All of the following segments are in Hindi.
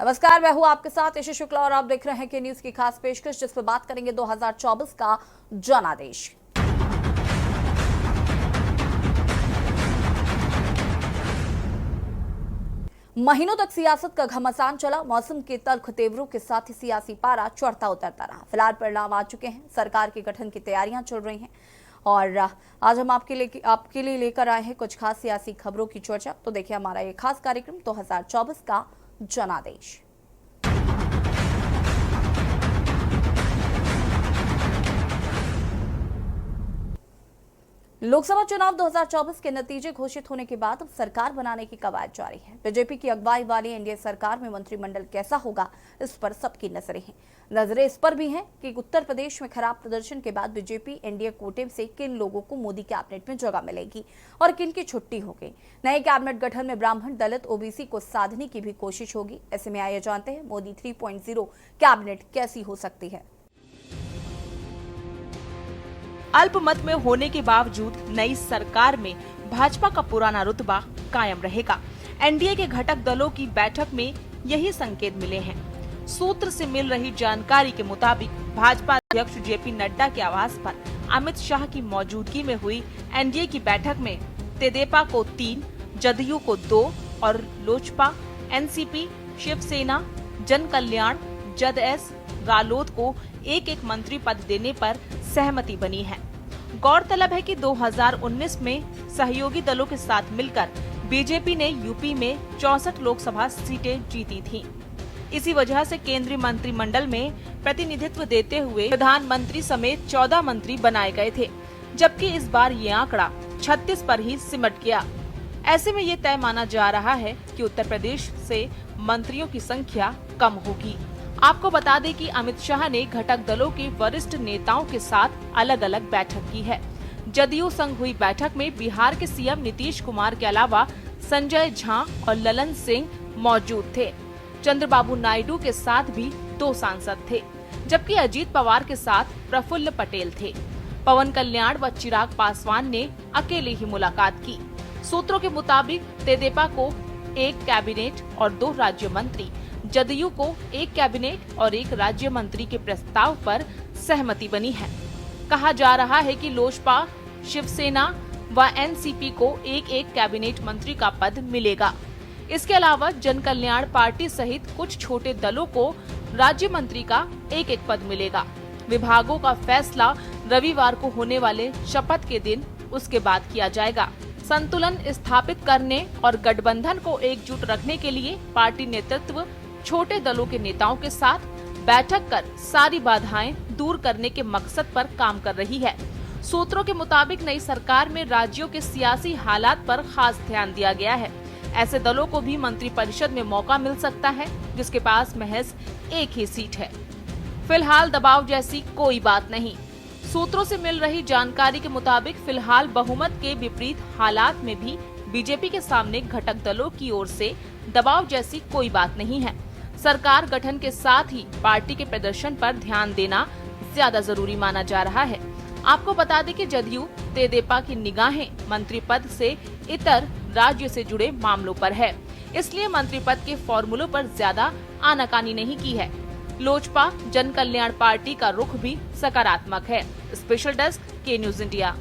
नमस्कार, मैं हूं आपके साथ यशी शुक्ला और आप देख रहे हैं कि न्यूज की खास पेशकश, जिस पर बात करेंगे 2024 का जनादेश। महीनों तक सियासत का घमासान चला। मौसम के तल्ख तेवरों के साथ ही सियासी पारा चढ़ता उतरता रहा। फिलहाल परिणाम आ चुके हैं, सरकार के गठन की तैयारियां चल रही हैं और आज हम आपके लिए लेकर आए हैं कुछ खास सियासी खबरों की चर्चा। तो देखिए हमारा ये खास कार्यक्रम 2024 का जनादेश। लोकसभा चुनाव 2024 के नतीजे घोषित होने के बाद अब सरकार बनाने की कवायद जारी है। बीजेपी की अगुवाई वाली एनडीए सरकार में मंत्रिमंडल कैसा होगा, इस पर सबकी नजरें हैं। नजरें इस पर भी हैं कि उत्तर प्रदेश में खराब प्रदर्शन के बाद बीजेपी एनडीए कोटे से किन लोगों को मोदी कैबिनेट में जगह मिलेगी और किन की छुट्टी होगी। नए कैबिनेट गठन में ब्राह्मण, दलित, ओबीसी को साधने की भी कोशिश होगी। ऐसे में आइए जानते हैं मोदी 3.0 कैबिनेट कैसी हो सकती है। अल्पमत में होने के बावजूद नई सरकार में भाजपा का पुराना रुतबा कायम रहेगा। एनडीए के घटक दलों की बैठक में यही संकेत मिले हैं। सूत्र से मिल रही जानकारी के मुताबिक भाजपा अध्यक्ष जेपी नड्डा के आवास पर अमित शाह की मौजूदगी में हुई एनडीए की बैठक में तेदेपा को 3, जदयू को 2 और लोजपा, एनसीपी, शिवसेना, जन कल्याण, जदएस, रालोद को एक मंत्री पद देने पर सहमति बनी है। गौरतलब है कि 2019 में सहयोगी दलों के साथ मिलकर बीजेपी ने यूपी में 64 लोकसभा सीटें जीती थीं। इसी वजह से केंद्रीय मंत्रिमंडल में प्रतिनिधित्व देते हुए प्रधानमंत्री समेत 14 मंत्री बनाए गए थे, जबकि इस बार ये आंकड़ा 36 पर ही सिमट गया। ऐसे में ये तय माना जा रहा है कि उत्तर प्रदेश से मंत्रियों की संख्या कम होगी। आपको बता दें कि अमित शाह ने घटक दलों के वरिष्ठ नेताओं के साथ अलग अलग बैठक की है। जदयू संग हुई बैठक में बिहार के सीएम नीतीश कुमार के अलावा संजय झा और ललन सिंह मौजूद थे। चंद्रबाबू नायडू के साथ भी 2 सांसद थे, जबकि अजीत पवार के साथ प्रफुल्ल पटेल थे। पवन कल्याण व चिराग पासवान ने अकेले ही मुलाकात की। सूत्रों के मुताबिक तेदेपा को 1 कैबिनेट और 2 राज्य मंत्री, जदयू को 1 कैबिनेट और 1 राज्य मंत्री के प्रस्ताव पर सहमति बनी है। कहा जा रहा है कि लोजपा, शिवसेना व एनसीपी को 1 कैबिनेट मंत्री का पद मिलेगा। इसके अलावा जन कल्याण पार्टी सहित कुछ छोटे दलों को राज्य मंत्री का 1 पद मिलेगा। विभागों का फैसला रविवार को होने वाले शपथ के दिन उसके बाद किया जाएगा। संतुलन स्थापित करने और गठबंधन को एकजुट रखने के लिए पार्टी नेतृत्व छोटे दलों के नेताओं के साथ बैठक कर सारी बाधाएं दूर करने के मकसद पर काम कर रही है। सूत्रों के मुताबिक नई सरकार में राज्यों के सियासी हालात पर खास ध्यान दिया गया है। ऐसे दलों को भी मंत्रिपरिषद में मौका मिल सकता है जिसके पास महज 1 ही सीट है। फिलहाल दबाव जैसी कोई बात नहीं। सूत्रों से मिल रही जानकारी के मुताबिक फिलहाल बहुमत के विपरीत हालात में भी बीजेपी के सामने घटक दलों की ओर से दबाव जैसी कोई बात नहीं है। सरकार गठन के साथ ही पार्टी के प्रदर्शन पर ध्यान देना ज्यादा जरूरी माना जा रहा है। आपको बता दें कि जदयू तेदेपा की निगाहें मंत्री पद से इतर राज्य से जुड़े मामलों पर है, इसलिए मंत्री पद के फॉर्मूलों पर ज्यादा आनाकानी नहीं की है। लोजपा जन कल्याण पार्टी का रुख भी सकारात्मक है। स्पेशल डेस्क के न्यूज इंडिया।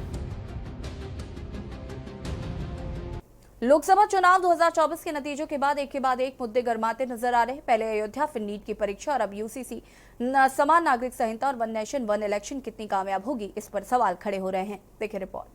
लोकसभा चुनाव 2024 के नतीजों के बाद एक मुद्दे गरमाते नजर आ रहे हैं। पहले अयोध्या, फिर नीट की परीक्षा और अब यूसीसी समान नागरिक संहिता और 1 नेशन 1 इलेक्शन कितनी कामयाब होगी, इस पर सवाल खड़े हो रहे हैं। देखिए रिपोर्ट।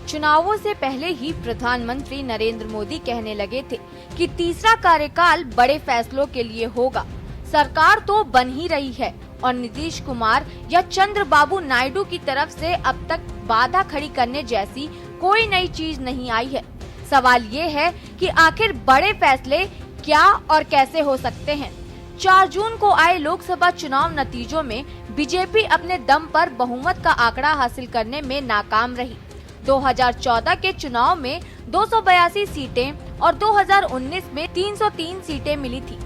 चुनावों से पहले ही प्रधानमंत्री नरेंद्र मोदी कहने लगे थे कि तीसरा कार्यकाल बड़े फैसलों के लिए होगा। सरकार तो बन ही रही है और नीतीश कुमार या चंद्रबाबू नायडू की तरफ से अब तक बाधा खड़ी करने जैसी कोई नई चीज नहीं आई है। सवाल ये है कि आखिर बड़े फैसले क्या और कैसे हो सकते हैं। 4 जून को आए लोकसभा चुनाव नतीजों में बीजेपी अपने दम पर बहुमत का आंकड़ा हासिल करने में नाकाम रही। 2014 के चुनाव में 282 सीटें और 2019 में 303 सीटें मिली थी।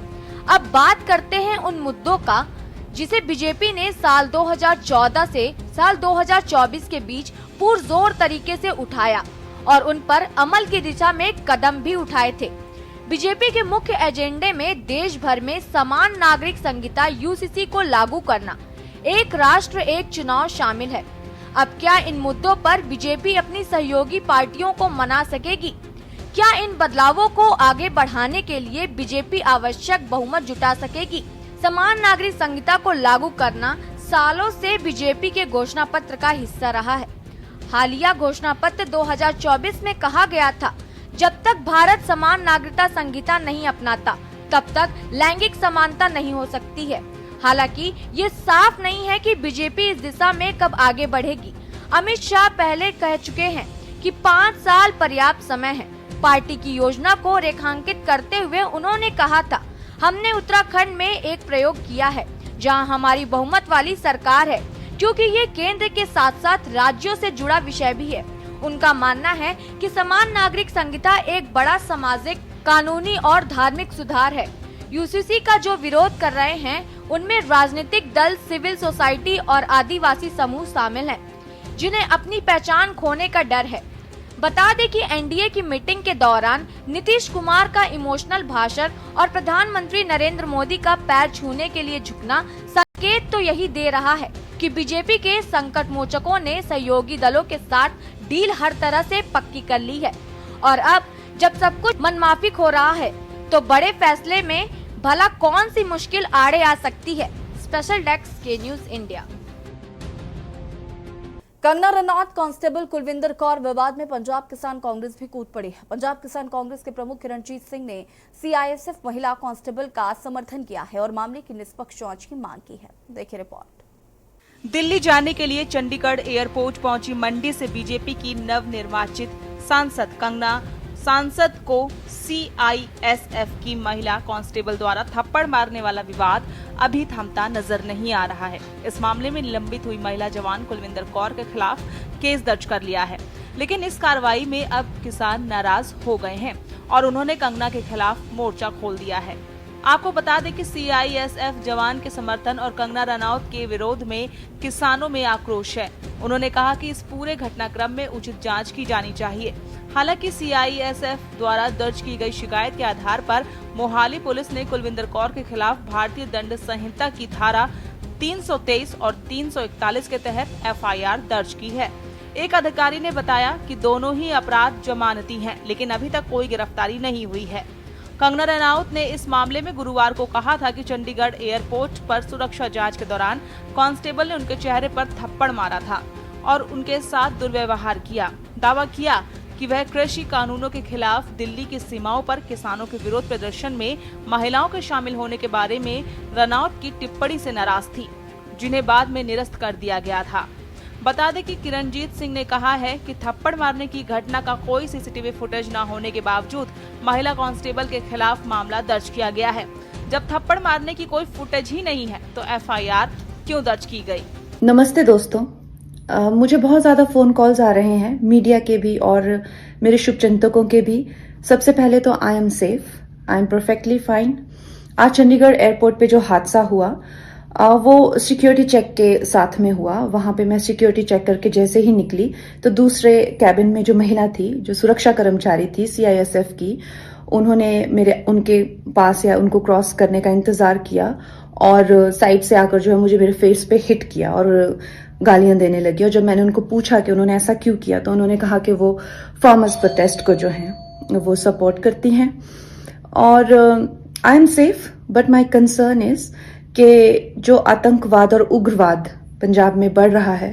अब बात करते हैं उन मुद्दों का जिसे बीजेपी ने साल 2014 से साल 2024 के बीच पुरजोर तरीके से उठाया और उन पर अमल की दिशा में कदम भी उठाए थे। बीजेपी के मुख्य एजेंडे में देश भर में समान नागरिक संहिता यूसीसी को लागू करना, एक राष्ट्र एक चुनाव शामिल है। अब क्या इन मुद्दों पर बीजेपी अपनी सहयोगी पार्टियों को मना सकेगी? क्या इन बदलावों को आगे बढ़ाने के लिए बीजेपी आवश्यक बहुमत जुटा सकेगी? समान नागरिक संहिता को लागू करना सालों से बीजेपी के घोषणा पत्र का हिस्सा रहा है। हालिया घोषणा पत्र 2024 में कहा गया था, जब तक भारत समान नागरिकता संहिता नहीं अपनाता, तब तक लैंगिक समानता नहीं हो सकती है। हालांकि ये साफ नहीं है कि बीजेपी इस दिशा में कब आगे बढ़ेगी। अमित शाह पहले कह चुके हैं कि 5 साल पर्याप्त समय है। पार्टी की योजना को रेखांकित करते हुए उन्होंने कहा था, हमने उत्तराखंड में एक प्रयोग किया है जहां हमारी बहुमत वाली सरकार है, क्योंकि ये केंद्र के साथ साथ राज्यों से जुड़ा विषय भी है। उनका मानना है कि समान नागरिक संहिता एक बड़ा सामाजिक, कानूनी और धार्मिक सुधार है। यूसीसी का जो विरोध कर रहे हैं उनमें राजनीतिक दल, सिविल सोसाइटी और आदिवासी समूह शामिल हैं, जिन्हें अपनी पहचान खोने का डर है। बता दें कि एनडीए की मीटिंग के दौरान नीतीश कुमार का इमोशनल भाषण और प्रधानमंत्री नरेंद्र मोदी का पैर छूने के लिए झुकना संकेत तो यही दे रहा है कि बीजेपी के संकट मोचकों ने सहयोगी दलों के साथ डील हर तरह से पक्की कर ली है। और अब जब सब कुछ मनमाफिक हो रहा है, तो बड़े फैसले में भला कौन सी मुश्किल आड़े आ सकती है? स्पेशल डेस्क के news India. Kangana Ranaut, constable Kulwinder Kaur विवाद में पंजाब किसान कांग्रेस भी कूद पड़ी है। पंजाब किसान कांग्रेस के प्रमुख किरणजीत सिंह ने सीआईएसएफ महिला कांस्टेबल का समर्थन किया है और मामले की निष्पक्ष जांच की मांग की है। देखिए रिपोर्ट। दिल्ली जाने के लिए चंडीगढ़ एयरपोर्ट पहुंची मंडी से बीजेपी की नवनिर्वाचित सांसद कंगना, सांसद को सीआईएसएफ की महिला कांस्टेबल द्वारा थप्पड़ मारने वाला विवाद अभी थमता नजर नहीं आ रहा है। इस मामले में निलंबित हुई महिला जवान कुलविंदर कौर के खिलाफ केस दर्ज कर लिया है, लेकिन इस कार्रवाई में अब किसान नाराज हो गए हैं और उन्होंने कंगना के खिलाफ मोर्चा खोल दिया है। आपको बता दें कि सीआईएसएफ जवान के समर्थन और कंगना रनौत के विरोध में किसानों में आक्रोश है। उन्होंने कहा कि इस पूरे घटनाक्रम में उचित जांच की जानी चाहिए। हालांकि सीआईएसएफ द्वारा दर्ज की गई शिकायत के आधार पर मोहाली पुलिस ने कुलविंदर कौर के खिलाफ भारतीय दंड संहिता की धारा 323 और 341 के तहत एफआईआर दर्ज की है। एक अधिकारी ने बताया कि दोनों ही अपराध जमानती हैं, लेकिन अभी तक कोई गिरफ्तारी नहीं हुई है। कंगना रनौत ने इस मामले में गुरुवार को कहा था कि चंडीगढ़ एयरपोर्ट पर सुरक्षा जांच के दौरान कांस्टेबल ने उनके चेहरे पर थप्पड़ मारा था और उनके साथ दुर्व्यवहार किया। दावा किया कि वह कृषि कानूनों के खिलाफ दिल्ली की सीमाओं पर किसानों के विरोध प्रदर्शन में महिलाओं के शामिल होने के बारे में रनौत की टिप्पणी से नाराज थी, जिन्हें बाद में निरस्त कर दिया गया था। बता दें कि किरणजीत सिंह ने कहा है कि थप्पड़ मारने की घटना का कोई सीसीटीवी फुटेज न होने के बावजूद महिला कांस्टेबल के खिलाफ मामला दर्ज किया गया है। जब थप्पड़ मारने की कोई फुटेज ही नहीं है तो एफआईआर क्यों दर्ज की गई? नमस्ते दोस्तों, मुझे बहुत ज़्यादा फ़ोन कॉल्स आ रहे हैं, मीडिया के भी और मेरे शुभचिंतकों के भी। सबसे पहले तो I am safe, I am perfectly fine. आज चंडीगढ़ एयरपोर्ट पे जो हादसा हुआ वो सिक्योरिटी चेक के साथ में हुआ। वहां पे मैं सिक्योरिटी चेक करके जैसे ही निकली तो दूसरे कैबिन में जो महिला थी, जो सुरक्षा कर्मचारी थी सीआईएसएफ की, उन्होंने उनके पास या उनको क्रॉस करने का इंतजार किया और साइड से आकर जो है मुझे मेरे फेस पे हिट किया और गालियां देने लगी। और जब मैंने उनको पूछा कि उन्होंने ऐसा क्यों किया तो उन्होंने कहा कि वो फार्मर्स प्रोटेस्ट को जो है वो सपोर्ट करती हैं। और I am safe, but my concern is कि जो आतंकवाद और उग्रवाद पंजाब में बढ़ रहा है,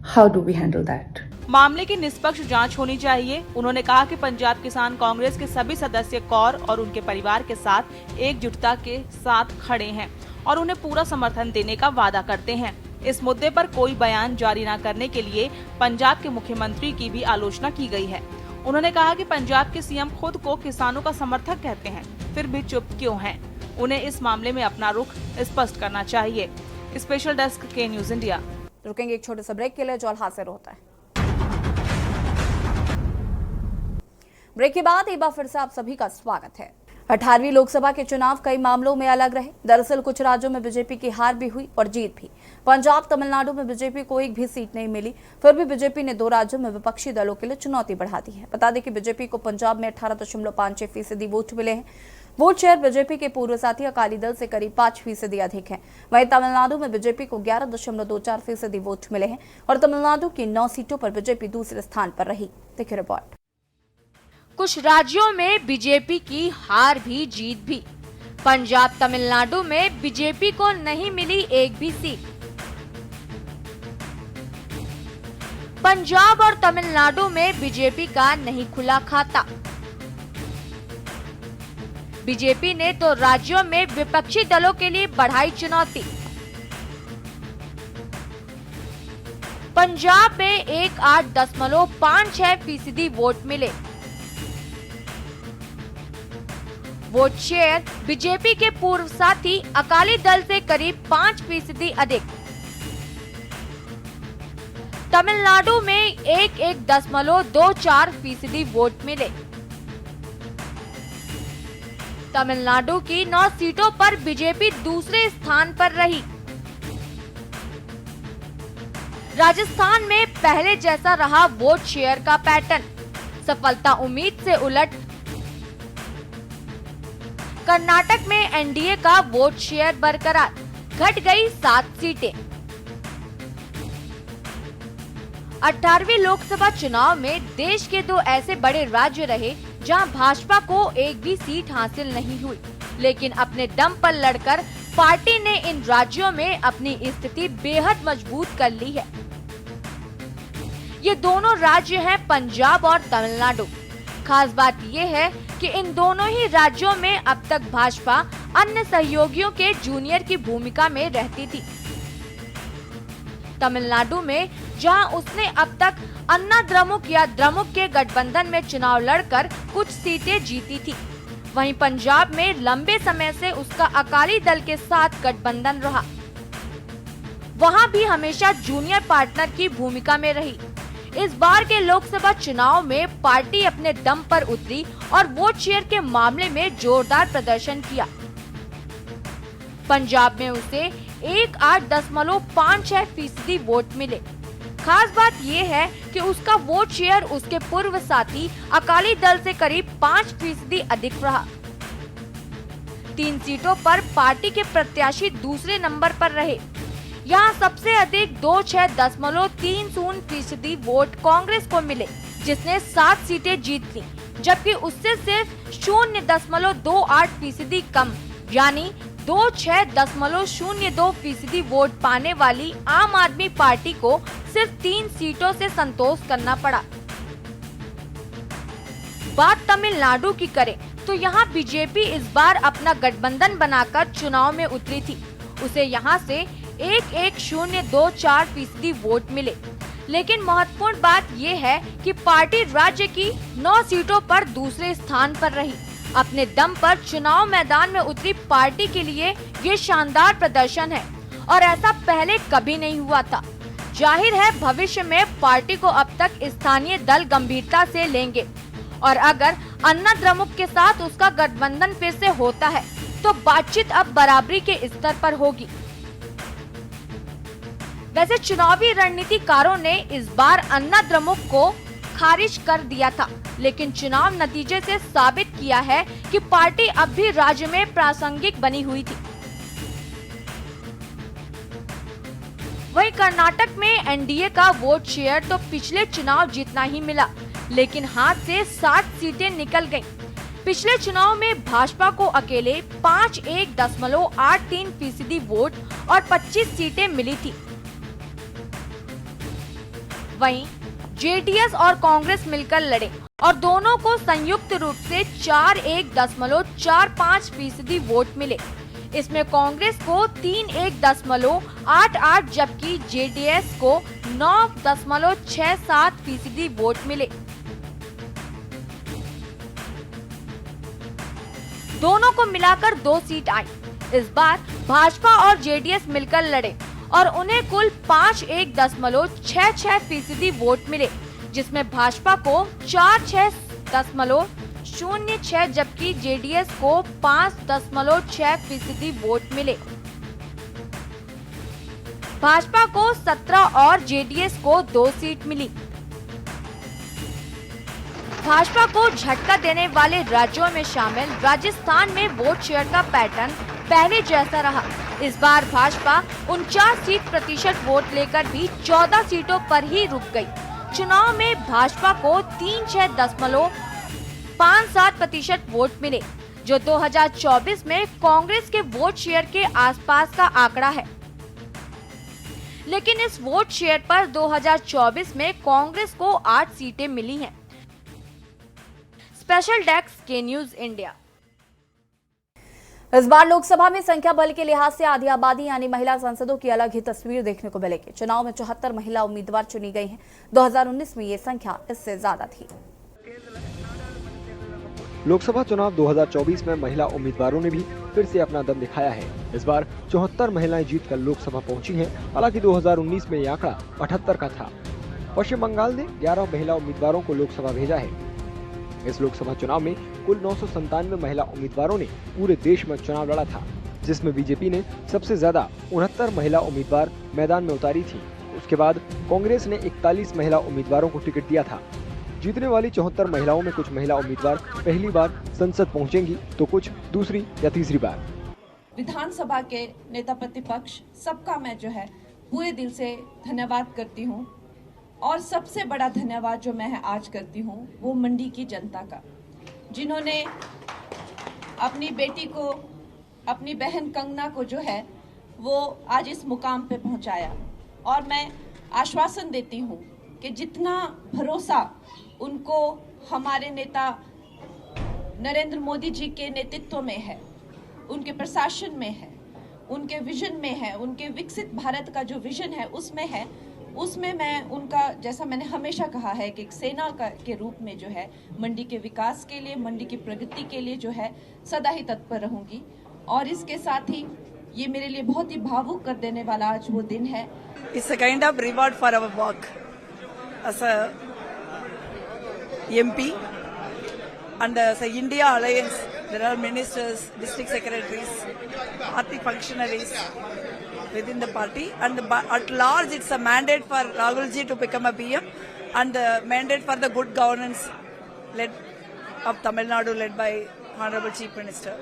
how do we handle that? मामले की निष्पक्ष जांच होनी चाहिए। उन्होंने कहा कि पंजाब किसान कांग्रेस के सभी सदस्य कौर और उनके परिवार के साथ एकजुटता के साथ खड़े हैं और उन्हें पूरा समर्थन देने का वादा करते हैं। इस मुद्दे पर कोई बयान जारी न करने के लिए पंजाब के मुख्यमंत्री की भी आलोचना की गई है। उन्होंने कहा कि पंजाब के सीएम खुद को किसानों का समर्थक कहते हैं, फिर भी चुप क्यों हैं? उन्हें इस मामले में अपना रुख स्पष्ट करना चाहिए। स्पेशल डेस्क के न्यूज इंडिया। रुकेंगे एक छोटे से ब्रेक के लिए, जो हासिल होता है। ब्रेक के बाद एक बार फिर से आप सभी का स्वागत है। 18वीं लोकसभा के चुनाव कई मामलों में अलग रहे। दरअसल कुछ राज्यों में बीजेपी की हार भी हुई और जीत भी। पंजाब, तमिलनाडु में बीजेपी को एक भी सीट नहीं मिली। फिर भी बीजेपी ने 2 राज्यों में विपक्षी दलों के लिए चुनौती बढ़ा दी है। बता दें कि बीजेपी को पंजाब में 18.56% वोट मिले हैं। वोट शेयर बीजेपी के पूर्व साथी अकाली दल से करीब 5% अधिक है। वहीं तमिलनाडु में बीजेपी को 11.24% वोट मिले हैं और तमिलनाडु की 9 सीटों पर बीजेपी दूसरे स्थान पर रही। देखिए रिपोर्ट। कुछ राज्यों में बीजेपी की हार भी जीत भी। पंजाब, तमिलनाडु में बीजेपी को नहीं मिली एक भी सीट। पंजाब और तमिलनाडु में बीजेपी का नहीं खुला खाता। बीजेपी ने तो राज्यों में विपक्षी दलों के लिए बढ़ाई चुनौती। पंजाब में 18.56% वोट मिले। वोट शेयर बीजेपी के पूर्व साथी अकाली दल से करीब 5% अधिक। तमिलनाडु में 11.24% वोट मिले। तमिलनाडु की 9 सीटों पर बीजेपी दूसरे स्थान पर रही। राजस्थान में पहले जैसा रहा वोट शेयर का पैटर्न, सफलता उम्मीद से उलट। कर्नाटक में एनडीए का वोट शेयर बरकरार, घट गई 7 सीटें। 18वीं लोकसभा चुनाव में देश के 2 ऐसे बड़े राज्य रहे जहां भाजपा को एक भी सीट हासिल नहीं हुई, लेकिन अपने दम पर लड़कर पार्टी ने इन राज्यों में अपनी स्थिति बेहद मजबूत कर ली है। ये दोनों राज्य हैं पंजाब और तमिलनाडु। खास बात यह है कि इन दोनों ही राज्यों में अब तक भाजपा अन्य सहयोगियों के जूनियर की भूमिका में रहती थी। तमिलनाडु में जहां उसने अब तक अन्ना द्रमुक या द्रमुक के गठबंधन में चुनाव लड़कर कुछ सीटें जीती थी, वहीं पंजाब में लंबे समय से उसका अकाली दल के साथ गठबंधन रहा। वहां भी हमेशा जूनियर पार्टनर की भूमिका में रही। इस बार के लोकसभा चुनाव में पार्टी अपने दम पर उतरी और वोट शेयर के मामले में जोरदार प्रदर्शन किया। पंजाब में उसे 18.56% वोट मिले। खास बात यह है कि उसका वोट शेयर उसके पूर्व साथी अकाली दल से करीब 5% अधिक रहा। 3 सीटों पर पार्टी के प्रत्याशी दूसरे नंबर पर रहे। यहाँ सबसे अधिक 26.30% वोट कांग्रेस को मिले, जिसने 7 सीटें जीत ली, जबकि उससे सिर्फ 0.28% कम यानी 26.02% वोट पाने वाली आम आदमी पार्टी को सिर्फ 3 सीटों से संतोष करना पड़ा। बात तमिलनाडु की करें तो यहाँ बीजेपी इस बार अपना गठबंधन बनाकर चुनाव में उतरी थी। उसे यहाँ से 1.024% वोट मिले, लेकिन महत्वपूर्ण बात यह है कि पार्टी राज्य की 9 सीटों पर दूसरे स्थान पर रही। अपने दम पर चुनाव मैदान में उतरी पार्टी के लिए ये शानदार प्रदर्शन है और ऐसा पहले कभी नहीं हुआ था। जाहिर है भविष्य में पार्टी को अब तक स्थानीय दल गंभीरता से लेंगे और अगर अन्ना द्रमुक के साथ उसका गठबंधन फिर से होता है तो बातचीत अब बराबरी के स्तर पर होगी। वैसे चुनावी रणनीतिकारों ने इस बार अन्ना द्रमुक को खारिज कर दिया था, लेकिन चुनाव नतीजे से साबित किया है कि पार्टी अब भी राज्य में प्रासंगिक बनी हुई थी। वहीं कर्नाटक में एनडीए का वोट शेयर तो पिछले चुनाव जितना ही मिला, लेकिन हाथ से 60 सीटें निकल गईं। पिछले चुनाव में भाजपा को अकेले 51.83% वोट और 25 सीटें मिली थी। वहीं जेडीएस और कांग्रेस मिलकर लड़े और दोनों को संयुक्त रूप से 41.45% वोट मिले। इसमें कांग्रेस को 31.88 जबकि जेडीएस को 9.67% वोट मिले। दोनों को मिलाकर 2 सीट आई। इस बार भाजपा और जेडीएस मिलकर लड़े और उन्हें कुल 51.66% वोट मिले, जिसमें भाजपा को 46.64 5.06 जबकि जेडीएस को 5.6% वोट मिले। भाजपा को 17 और जेडीएस को 2 सीट मिली। भाजपा को झटका देने वाले राज्यों में शामिल राजस्थान में वोट शेयर का पैटर्न पहले जैसा रहा। इस बार भाजपा 49% वोट लेकर भी 14 सीटों पर ही रुक गई। चुनाव में भाजपा को 36.57% वोट मिले, जो 2024 में कांग्रेस के वोट शेयर के आसपास का आंकड़ा है। लेकिन इस वोट शेयर पर 2024 में कांग्रेस को 8 सीटें मिली हैं। स्पेशल डेस्क के न्यूज इंडिया। इस बार लोकसभा में संख्या बल के लिहाज से आधी आबादी यानी महिला सांसदों की अलग ही तस्वीर देखने को मिलेगी। चुनाव में 74 महिला उम्मीदवार चुनी गई हैं। 2019 में ये संख्या इससे ज्यादा थी। लोकसभा चुनाव 2024 में महिला उम्मीदवारों ने भी फिर से अपना दम दिखाया है। इस बार 74 महिलाएं जीतकर लोकसभा पहुंची हैं। हालांकि 2019 में ये आंकड़ा 78 का था। पश्चिम बंगाल ने 11 महिला उम्मीदवारों को लोकसभा भेजा है। इस लोकसभा चुनाव में कुल 997 महिला उम्मीदवारों ने पूरे देश में चुनाव लड़ा था, जिसमें बीजेपी ने सबसे ज्यादा 69 महिला उम्मीदवार मैदान में उतारी थी। उसके बाद कांग्रेस ने 41 महिला उम्मीदवारों को टिकट दिया था। जीतने वाली 74 महिलाओं में कुछ महिला उम्मीदवार पहली बार संसद पहुंचेंगी तो कुछ दूसरी या तीसरी बार। विधानसभा के नेता प्रतिपक्ष सबका मैं जो है पूरे दिल से धन्यवाद करती हूँ, और सबसे बड़ा धन्यवाद जो मैं आज करती हूँ वो मंडी की जनता का, जिन्होंने अपनी बेटी को, अपनी बहन कंगना को जो है वो आज इस मुकाम पे पहुँचाया। और मैं आश्वासन देती हूँ कि जितना भरोसा उनको हमारे नेता नरेंद्र मोदी जी के नेतृत्व में है, उनके प्रशासन में है, उनके विजन में है, उनके विकसित भारत का जो विजन है उसमें है, उसमें मैं उनका, जैसा मैंने हमेशा कहा है कि एक सेना के रूप में जो है मंडी के विकास के लिए, मंडी की प्रगति के लिए जो है सदा ही तत्पर रहूंगी। और इसके साथ ही ये मेरे लिए बहुत ही भावुक कर देने वाला आज वो दिन है। It's a kind of reward for our work as a MP and as a India Alliance. There are ministers, district secretaries, party functionaries within the party, and at large it's a mandate for Rahul ji to become a PM, and the mandate for the good governance led of Tamil Nadu, led by Honorable Chief Minister.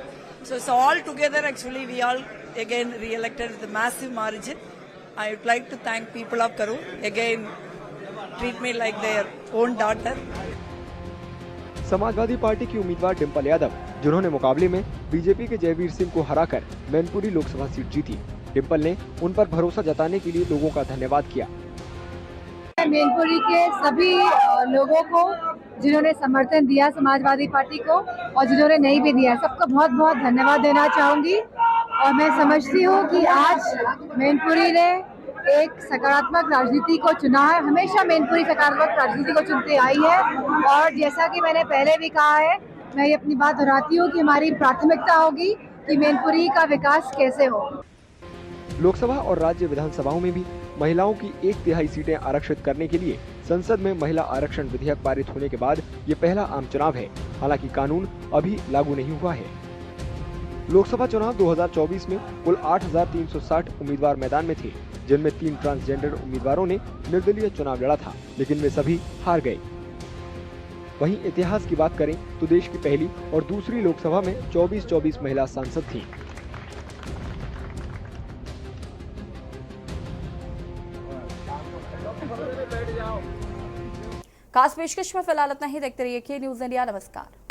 So it's all together. Actually, we all again re-elected with a massive margin. I would like to thank people of Karur. Again, treat me like their own daughter. Samajwadi party की उम्मीदवार डिम्पल यादव, जिन्होंने मुकाबले में बीजेपी के जयवीर सिंह को हराकर मैनपुरी लोकसभा सीट जीती, डिम्पल ने उन पर भरोसा जताने के लिए लोगों का धन्यवाद किया। मैनपुरी के सभी लोगों को जिन्होंने समर्थन दिया समाजवादी पार्टी को, और जिन्होंने नहीं भी दिया, सबको बहुत बहुत धन्यवाद देना चाहूंगी। और मैं समझती हूँ कि आज मैनपुरी ने एक सकारात्मक राजनीति को चुना है। हमेशा मैनपुरी सकारात्मक राजनीति को चुनते आई है, और जैसा कि मैंने पहले भी कहा है, मैं ये अपनी बात दोहराती हूँ कि हमारी प्राथमिकता होगी कि मैनपुरी का विकास कैसे हो। लोकसभा और राज्य विधानसभाओं में भी महिलाओं की 1/3 सीटें आरक्षित करने के लिए संसद में महिला आरक्षण विधेयक पारित होने के बाद ये पहला आम चुनाव है। हालांकि कानून अभी लागू नहीं हुआ है। लोकसभा चुनाव 2024 में कुल 8,360 उम्मीदवार मैदान में थे, जिनमें 3 ट्रांसजेंडर उम्मीदवारों ने निर्दलीय चुनाव लड़ा था, लेकिन वे सभी हार गए। वहीं इतिहास की बात करें तो देश की पहली और दूसरी लोकसभा में 24 महिला सांसद थीं। खास पेशकश में फिलहाल इतना ही। देखते रहिए के न्यूज इंडिया। नमस्कार।